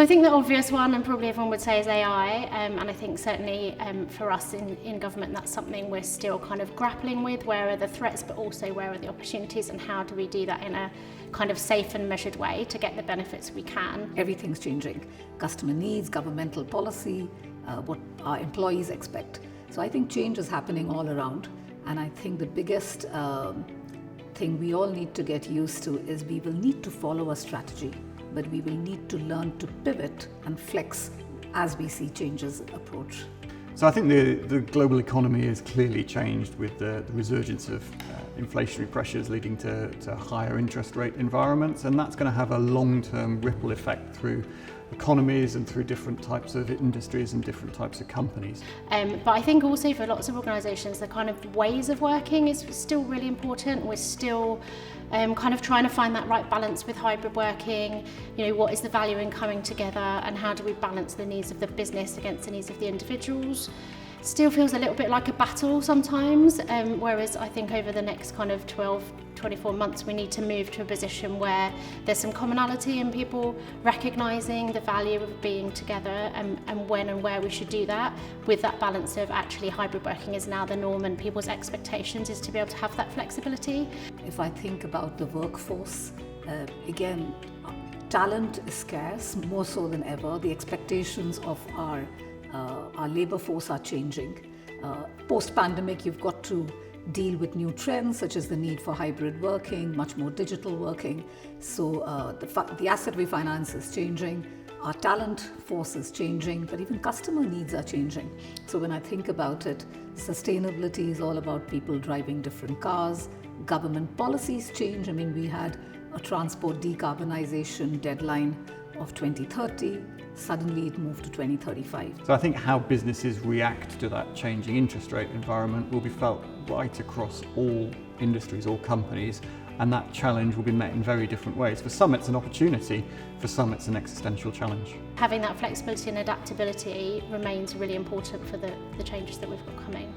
So I think the obvious one, and probably everyone would say, is AI, and I think certainly for us in government, that's something we're still kind of grappling with. Where are the threats, but also where are the opportunities, and how do we do that in a kind of safe and measured way to get the benefits we can? Everything's changing. Customer needs, governmental policy, what our employees expect. So I think change is happening all around, and I think the biggest thing we all need to get used to is we will need to follow a strategy, but we will need to learn to pivot and flex as we see changes approach. So I think the global economy has clearly changed with the resurgence of inflationary pressures leading to higher interest rate environments, and that's going to have a long-term ripple effect through economies and through different types of industries and different types of companies. But I think also for lots of organisations, the kind of ways of working is still really important. We're still kind of trying to find that right balance with hybrid working. You know, what is the value in coming together, and how do we balance the needs of the business against the needs of the individuals? Still feels a little bit like a battle sometimes, whereas I think over the next kind of 12-24 months we need to move to a position where there's some commonality in people recognising the value of being together, and when and where we should do that, with that balance of actually hybrid working is now the norm and people's expectations is to be able to have that flexibility. If I think about the workforce, again, talent is scarce, more so than ever. The expectations of our labour force are changing. Post-pandemic, you've got to deal with new trends such as the need for hybrid working, much more digital working. So the asset we finance is changing, our talent force is changing, but even customer needs are changing. So when I think about it, sustainability is all about people driving different cars. Government policies change. I mean, we had a transport decarbonisation deadline of 2030. Suddenly it moved to 2035. So I think how businesses react to that changing interest rate environment will be felt right across all industries, all companies, and that challenge will be met in very different ways. For some it's an opportunity, for some it's an existential challenge. Having that flexibility and adaptability remains really important for the changes that we've got coming.